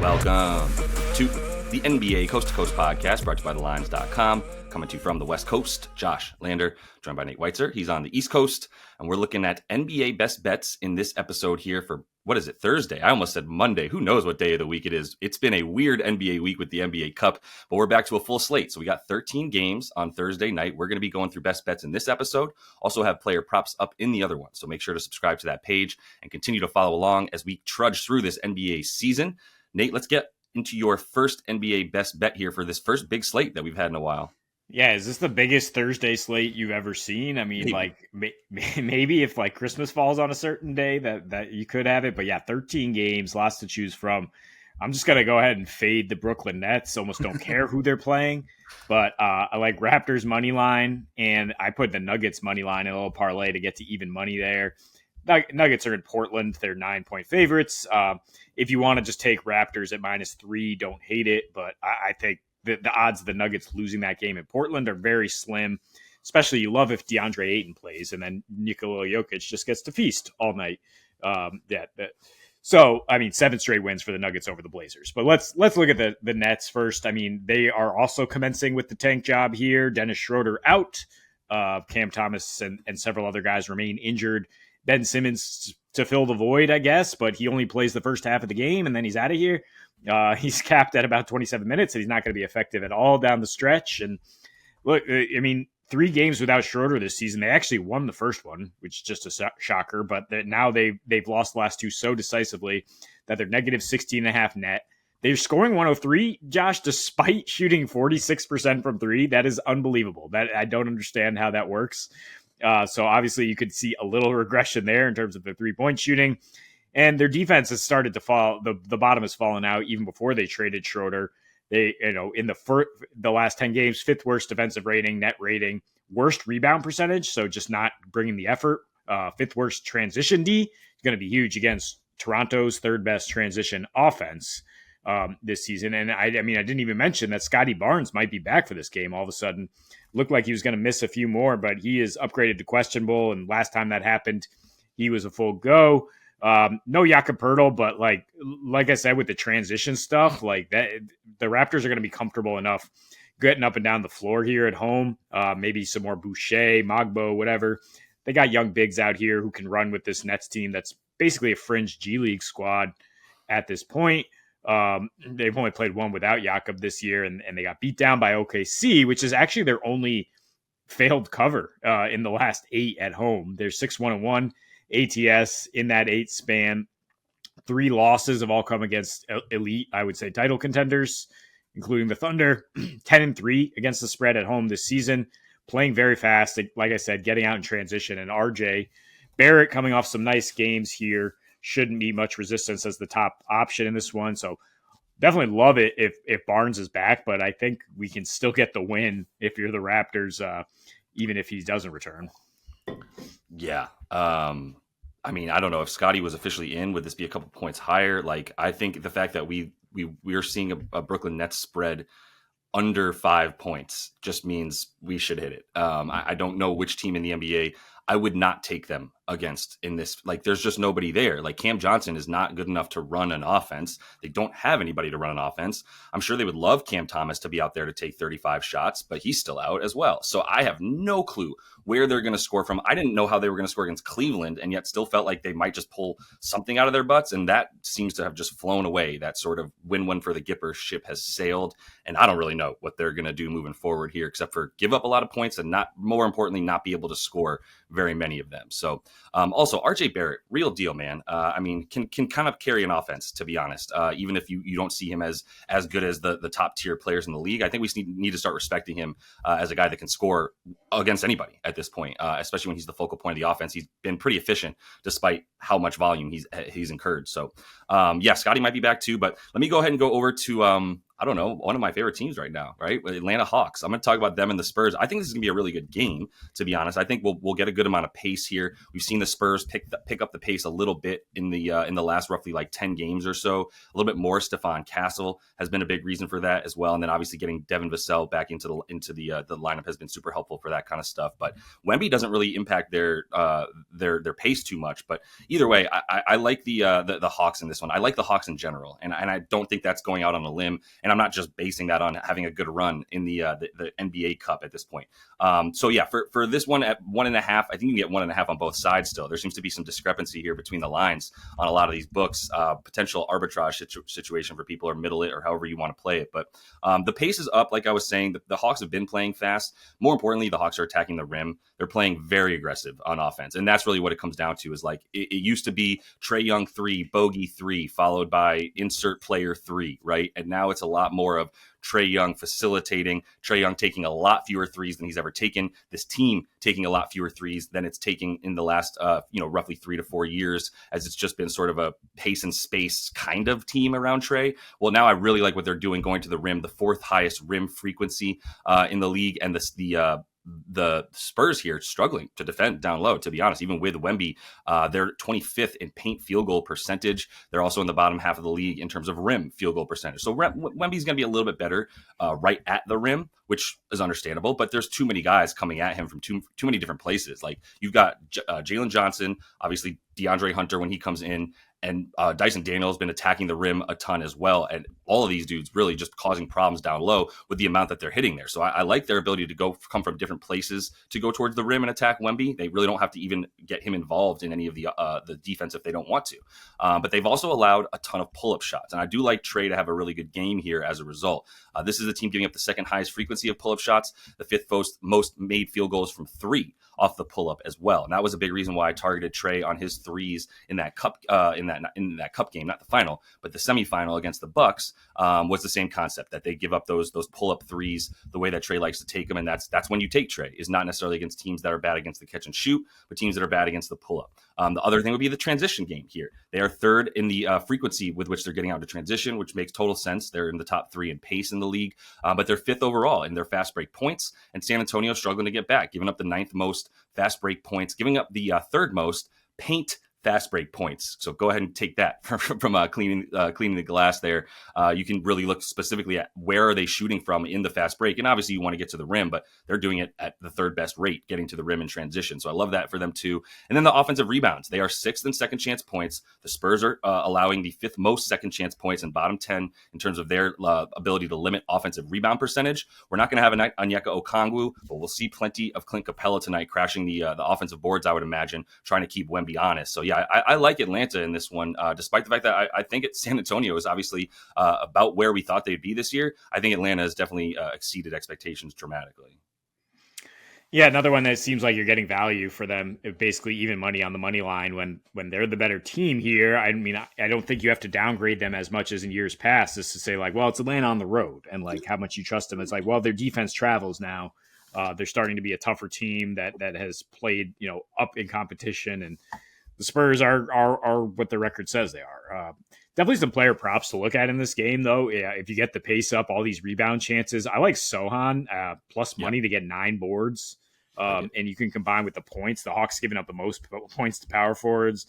Welcome to the NBA Coast to Coast podcast brought to you by thelines.com. Coming to you from the West Coast, Josh Lander, joined by Nate Weitzer. He's on the East Coast, and we're looking at NBA best bets in this episode here for, what is it, Thursday? I almost said Monday. Who knows what day of the week it is? It's been a weird NBA week with the NBA Cup, but we're back to a full slate. So we got 13 games on Thursday night. We're going to be going through best bets in this episode. Also have player props up in the other one. So make sure to subscribe to that page and continue to follow along as we trudge through this NBA season. Nate, let's get into your first NBA best bet here for this first big slate that we've had in a while. Yeah, is this the biggest Thursday slate you've ever seen? I mean, maybe if like Christmas falls on a certain day that you could have it. But yeah, 13 games, lots to choose from. I'm just going to go ahead and fade the Brooklyn Nets. Almost don't care who they're playing. But I like Raptors money line, and I put the Nuggets money line in a little parlay to get to even money there. Nuggets are in Portland. They're 9-point favorites. If you want to just take Raptors at -3, don't hate it. But I think the odds of the Nuggets losing that game in Portland are very slim, especially you love if DeAndre Ayton plays and then Nikola Jokic just gets to feast all night. So, I mean, 7 straight wins for the Nuggets over the Blazers. But let's look at the Nets first. I mean, they are also commencing with the tank job here. Dennis Schroeder out. Cam Thomas and several other guys remain injured. Ben Simmons to fill the void, I guess, but he only plays the first half of the game, and then he's out of here. He's capped at about 27 minutes, and he's not going to be effective at all down the stretch. And look, I mean, 3 games without Schroeder this season. They actually won the first one, which is just a shocker, but now they've lost the last 2 so decisively that they're negative 16.5 net. They're scoring 103, Josh, despite shooting 46% from 3. That is unbelievable. That I don't understand how that works. So obviously you could see a little regression there in terms of their 3-point shooting, and their defense has started to fall. The bottom has fallen out even before they traded Schroeder. They, in the last 10 games, 5th worst defensive rating, net rating, worst rebound percentage. So just not bringing the effort. 5th worst transition D is going to be huge against Toronto's 3rd best transition offense this season. And I mean, I didn't even mention that Scotty Barnes might be back for this game. All of a sudden, looked like he was going to miss a few more, but he is upgraded to questionable. And last time that happened, he was a full go. No Jakob Poeltl, but like I said, with the transition stuff, like that, the Raptors are going to be comfortable enough getting up and down the floor here at home. Maybe some more Boucher, Mogbo, whatever. They got young bigs out here who can run with this Nets team that's basically a fringe G League squad at this point. They've only played one without Jakob this year, and they got beat down by OKC, which is actually their only failed cover in the last 8 at home. They're 6-1-1 ATS in that 8 span. 3 losses have all come against elite, I would say, title contenders, including the Thunder. 10-3 against the spread at home this season, playing very fast. Like I said, getting out in transition, and RJ Barrett coming off some nice games here. Shouldn't be much resistance as the top option in this one. So definitely love it if Barnes is back, but I think we can still get the win if you're the Raptors, even if he doesn't return. Yeah. I mean, I don't know if Scotty was officially in. Would this be a couple points higher? Like, I think the fact that we're seeing a Brooklyn Nets spread under 5 points just means we should hit it. I don't know which team in the NBA I would not take them against in this. Like, there's just nobody there. Like, Cam Johnson is not good enough to run an offense. They don't have anybody to run an offense. I'm sure they would love Cam Thomas to be out there to take 35 shots, but he's still out as well. So I have no clue where they're going to score from. I didn't know how they were going to score against Cleveland, and yet still felt like they might just pull something out of their butts, and that seems to have just flown away. That sort of win-win for the Gipper ship has sailed, and I don't really know what they're going to do moving forward here, except for give up a lot of points and, not more importantly, not be able to score very many of them. So also, RJ Barrett, real deal, man. I mean, can kind of carry an offense, to be honest, even if you don't see him as good as the top tier players in the league. I think we need to start respecting him as a guy that can score against anybody at this point, especially when he's the focal point of the offense. He's been pretty efficient despite how much volume he's incurred. So, yeah, Scotty might be back too, but let me go ahead and go over to I don't know, one of my favorite teams right now, right? Atlanta Hawks. I'm going to talk about them and the Spurs. I think this is going to be a really good game, to be honest. I think we'll get a good amount of pace here. We've seen the Spurs pick up the pace a little bit in the last roughly like 10 games or so. A little bit more. Stephon Castle has been a big reason for that as well. And then obviously getting Devin Vassell back into the lineup has been super helpful for that kind of stuff. But Wemby doesn't really impact their pace too much. But either way, I like the Hawks in this one. I like the Hawks in general, and I don't think that's going out on a limb. And I'm not just basing that on having a good run in the NBA Cup at this point. So yeah, for this one at 1.5, I think you can get 1.5 on both sides. Still, there seems to be some discrepancy here between the lines on a lot of these books. Potential arbitrage situation for people, or middle it, or however you want to play it. But the pace is up, like I was saying. The Hawks have been playing fast. More importantly, the Hawks are attacking the rim. They're playing very aggressive on offense, and that's really what it comes down to. Is like it used to be Trae Young 3, bogey 3, followed by insert player 3, right? And now it's a lot more of Trae Young facilitating, Trae Young taking a lot fewer threes than he's ever taken, this team taking a lot fewer threes than it's taking in the last roughly 3 to 4 years, as it's just been sort of a pace and space kind of team around Trae. Well, now I really like what they're doing, going to the rim, the 4th highest rim frequency in the league, and the Spurs here struggling to defend down low, to be honest. Even with Wemby, they're 25th in paint field goal percentage. They're also in the bottom half of the league in terms of rim field goal percentage. So Wemby's going to be a little bit better right at the rim, which is understandable, but there's too many guys coming at him from too many different places. Like you've got Jalen Johnson, obviously DeAndre Hunter when he comes in, and Dyson Daniels has been attacking the rim a ton as well. And all of these dudes really just causing problems down low with the amount that they're hitting there. So I like their ability to come from different places to go towards the rim and attack Wemby. They really don't have to even get him involved in any of the defense if they don't want to. But they've also allowed a ton of pull-up shots. And I do like Trae to have a really good game here as a result. This is a team giving up the 2nd highest frequency of pull-up shots, the 5th most made field goals from 3 off the pull-up as well. And that was a big reason why I targeted Trae on his threes in that cup in that cup game, not the final, but the semifinal against the Bucks. Was the same concept, that they give up those pull-up threes the way that Trae likes to take them, and that's when you take Trae, is not necessarily against teams that are bad against the catch and shoot, but teams that are bad against the pull-up. The other thing would be the transition game here. They are 3rd in the frequency with which they're getting out to transition, which makes total sense. They're in the top 3 in pace in the league, but they're 5th overall in their fast break points, and San Antonio struggling to get back, giving up the 9th most fast break points, giving up the 3rd most paint fast break points. So go ahead and take that from cleaning the glass there. You can really look specifically at where are they shooting from in the fast break. And obviously you want to get to the rim, but they're doing it at the 3rd best rate, getting to the rim in transition. So I love that for them too. And then the offensive rebounds. They are 6th in second chance points. The Spurs are allowing the 5th most second chance points and bottom 10 in terms of their ability to limit offensive rebound percentage. We're not going to have a night Onyeka Okongwu, but we'll see plenty of Clint Capella tonight crashing the offensive boards, I would imagine, trying to keep Wemby honest. So yeah, I like Atlanta in this one, despite the fact that I think San Antonio is obviously about where we thought they'd be this year. I think Atlanta has definitely exceeded expectations dramatically. Yeah, another one that seems like you're getting value for them, basically even money on the money line when they're the better team here. I mean, I don't think you have to downgrade them as much as in years past, just to say like, well, it's Atlanta on the road and like how much you trust them. It's like, well, their defense travels now. They're starting to be a tougher team that has played, up in competition, and the Spurs are what the record says they are. Definitely some player props to look at in this game, though. Yeah, if you get the pace up, all these rebound chances. I like Sohan plus money to get 9 boards, and you can combine with the points. The Hawks giving up the most points to power forwards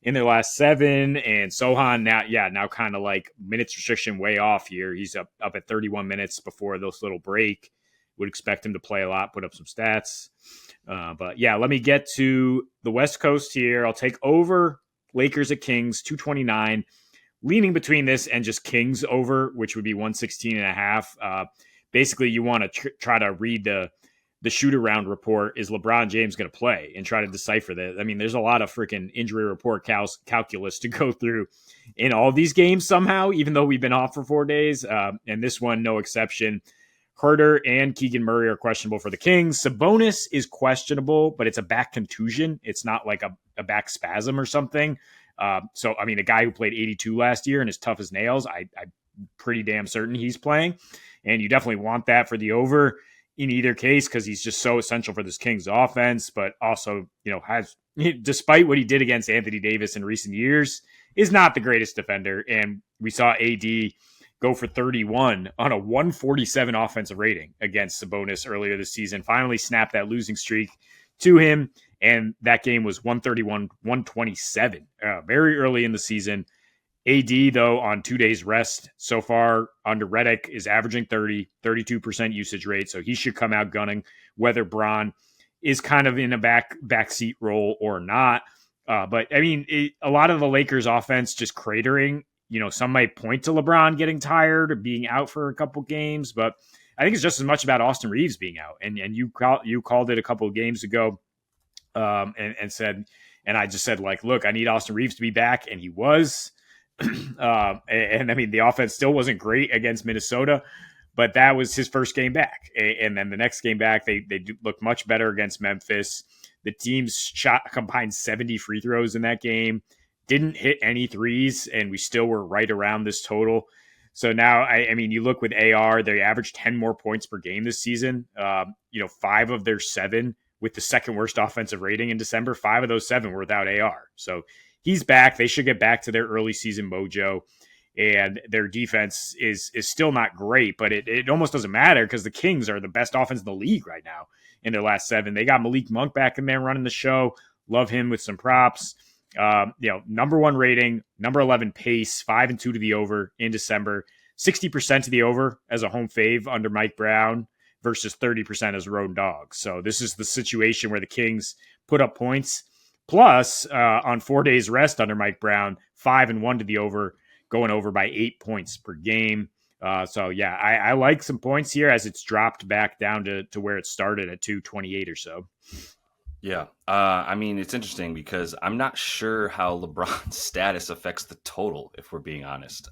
in their last 7, and Sohan now kind of like minutes restriction way off here. He's up at 31 minutes before this little break. Would expect him to play a lot, put up some stats. But yeah, let me get to the West Coast here. I'll take over Lakers at Kings, 229. Leaning between this and just Kings over, which would be 116.5. Basically, you want to try to read the shoot-around report. Is LeBron James going to play? And try to decipher that. I mean, there's a lot of freaking injury report calculus to go through in all of these games somehow, even though we've been off for 4 days. And this one, no exception. Herter and Keegan Murray are questionable for the Kings. Sabonis is questionable, but it's a back contusion. It's not like a back spasm or something. So, I mean, a guy who played 82 last year and is tough as nails, I'm pretty damn certain he's playing. And you definitely want that for the over in either case because he's just so essential for this Kings offense, but also, has, despite what he did against Anthony Davis in recent years, is not the greatest defender. And we saw AD go for 31 on a 147 offensive rating against Sabonis earlier this season. Finally snapped that losing streak to him, and that game was 131, 127, very early in the season. AD, though, on 2 days rest so far under Redick is averaging 32% usage rate. So he should come out gunning, whether Bron is kind of in a backseat role or not. But I mean, a lot of the Lakers offense just cratering. Some might point to LeBron getting tired or being out for a couple games, but I think it's just as much about Austin Reeves being out. And you called it a couple of games ago, and said, and I just said, like, look, I need Austin Reeves to be back, and he was. And I mean, the offense still wasn't great against Minnesota, but that was his first game back. And then the next game back, they looked much better against Memphis. The teams shot combined 70 free throws in that game, didn't hit any threes, and we still were right around this total. So now, I mean, you look with AR, they averaged 10 more points per game this season. 5 of their 7 with the second worst offensive rating in December. 5 of those 7 were without AR. So he's back. They should get back to their early season mojo, and their defense is still not great, but it almost doesn't matter because the Kings are the best offense in the league right now in their last 7. They got Malik Monk back in there running the show. Love him with some props. Number 1 rating, number 11 pace, 5-2 to the over in December, 60% to the over as a home fave under Mike Brown versus 30% as road dogs. So this is the situation where the Kings put up points. Plus, on 4 days rest under Mike Brown, 5-1 to the over, going over by 8 points per game. I like some points here as it's dropped back down to where it started at 228 or so. Yeah. I mean, it's interesting because I'm not sure how LeBron's status affects the total, if we're being honest.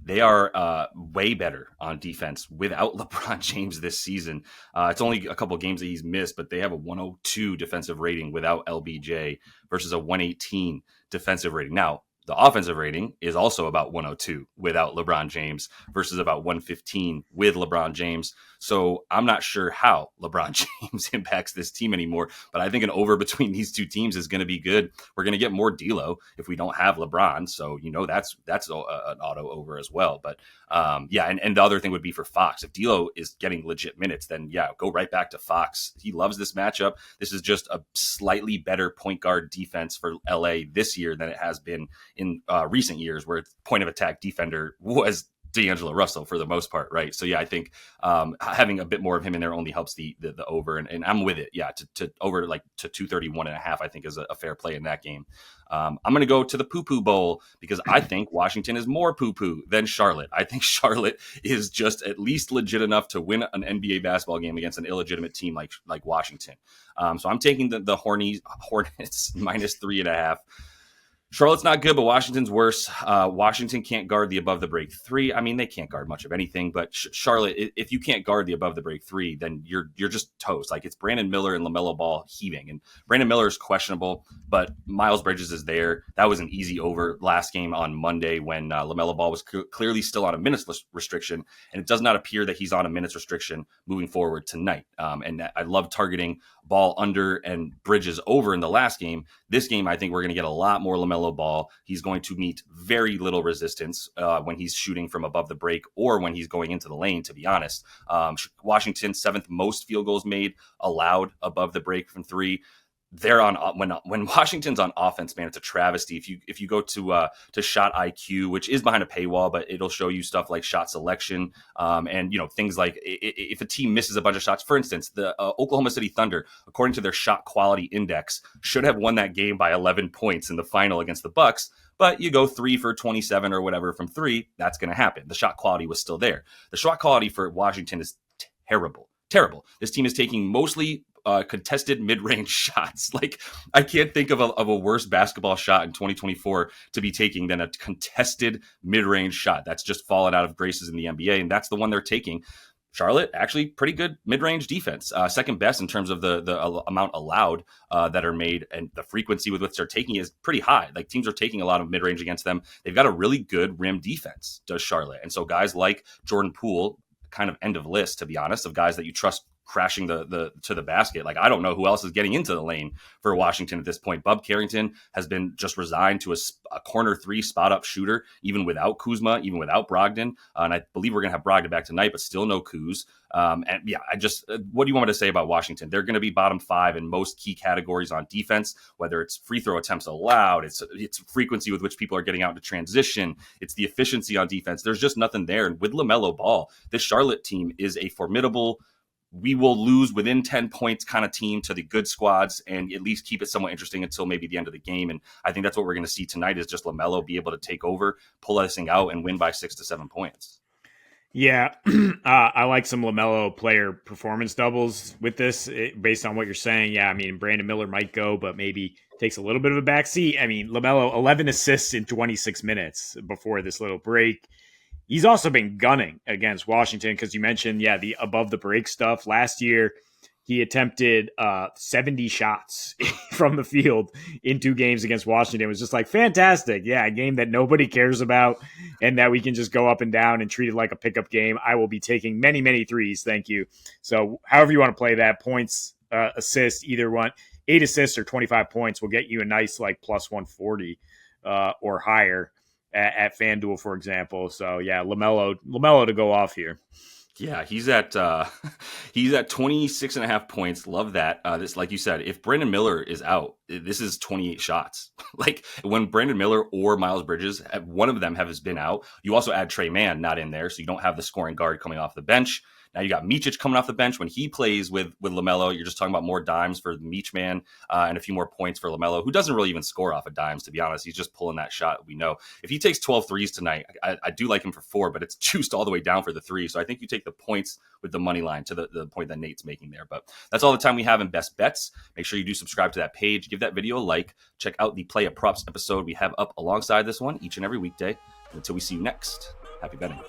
They are way better on defense without LeBron James this season. It's only a couple of games that he's missed, but they have a 102 defensive rating without LBJ versus a 118 defensive rating. Now, the offensive rating is also about 102 without LeBron James versus about 115 with LeBron James. So I'm not sure how LeBron James impacts this team anymore, but I think an over between these two teams is going to be good. We're going to get more D'Lo if we don't have LeBron. So, that's an auto over as well. But and the other thing would be for Fox. If D'Lo is getting legit minutes, then go right back to Fox. He loves this matchup. This is just a slightly better point guard defense for LA this year than it has been in recent years, where point of attack defender was D'Angelo Russell for the most part, right? So I think having a bit more of him in there only helps the over, and I'm with it. To over to 231.5, I think is a fair play in that game. I'm going to go to the poo-poo bowl because I think Washington is more poo-poo than Charlotte. I think Charlotte is just at least legit enough to win an NBA basketball game against an illegitimate team like Washington. So I'm taking the Hornets minus 3.5. Charlotte's not good, but Washington's worse. Washington can't guard the above the break 3. I mean, they can't guard much of anything, but Charlotte, if you can't guard the above the break 3, then you're just toast. Like, it's Brandon Miller and LaMelo Ball heaving, and Brandon Miller is questionable, but Miles Bridges is there. That was an easy over last game on Monday when LaMelo Ball was clearly still on a minutes restriction, and it does not appear that he's on a minutes restriction moving forward tonight. And I love targeting Ball under and Bridges over in the last game. This game, I think we're going to get a lot more LaMelo Ball. He's going to meet very little resistance when he's shooting from above the break or when he's going into the lane, to be honest. Washington, 7th most field goals made allowed above the break from 3. They're on when Washington's on offense, man, it's a travesty. If you go to Shot IQ, which is behind a paywall, but it'll show you stuff like shot selection, and things like if a team misses a bunch of shots. For instance, the Oklahoma City Thunder, according to their shot quality index, should have won that game by 11 points in the final against the Bucks. But you go 3 for 27 or whatever from 3, that's going to happen. The shot quality was still there. The shot quality for Washington is terrible. This team is taking mostly contested mid-range shots. Like, I can't think of a worse basketball shot in 2024 to be taking than a contested mid-range shot. That's just fallen out of graces in the NBA, and that's the one they're taking. Charlotte, actually pretty good mid-range defense, second best in terms of the amount allowed that are made, and the frequency with which they're taking is pretty high. Like, teams are taking a lot of mid-range against them. They've got a really good rim defense, does Charlotte. And so guys like Jordan Poole, kind of end of list, to be honest, of guys that you trust crashing the to the basket. Like, I don't know who else is getting into the lane for Washington at this point. Bub Carrington has been just resigned to a corner three spot up shooter, even without Kuzma, even without Brogdon. And I believe we're going to have Brogdon back tonight, but still no Kuz. And yeah, what do you want me to say about Washington? They're going to be bottom 5 in most key categories on defense, whether it's free throw attempts allowed, it's frequency with which people are getting out into transition, it's the efficiency on defense. There's just nothing there. And with LaMelo Ball, this Charlotte team is a formidable, we will lose within 10 points kind of team to the good squads and at least keep it somewhat interesting until maybe the end of the game. And I think that's what we're going to see tonight is just LaMelo be able to take over, pull this thing out, and win by 6 to 7 points. Yeah, I like some LaMelo player performance doubles with this based on what you're saying. Yeah, I mean, Brandon Miller might go, but maybe takes a little bit of a backseat. I mean, LaMelo, 11 assists in 26 minutes before this little break. He's also been gunning against Washington because you mentioned, the above the break stuff. Last year, he attempted 70 shots from the field in 2 games against Washington. It was just like, fantastic. Yeah, a game that nobody cares about and that we can just go up and down and treat it like a pickup game. I will be taking many, many threes. Thank you. So however you want to play that, points, assists, either one, 8 assists or 25 points will get you a nice like plus 140 or higher at FanDuel, for example. So yeah, LaMelo to go off here. Yeah, he's at 26.5 points. Love that. This, like you said, if Brandon Miller is out, this is 28 shots. Like when Brandon Miller or Miles Bridges, one of them has been out. You also add Trey Mann not in there, so you don't have the scoring guard coming off the bench. Now you got Micic coming off the bench. When he plays with LaMelo, you're just talking about more dimes for the Meach man and a few more points for LaMelo, who doesn't really even score off of dimes, to be honest. He's just pulling that shot, we know. If he takes 12 threes tonight, I do like him for 4, but it's juiced all the way down for the 3. So I think you take the points with the money line to the point that Nate's making there. But that's all the time we have in Best Bets. Make sure you do subscribe to that page. Give that video a like. Check out the Play a Props episode we have up alongside this one each and every weekday. And until we see you next, happy betting.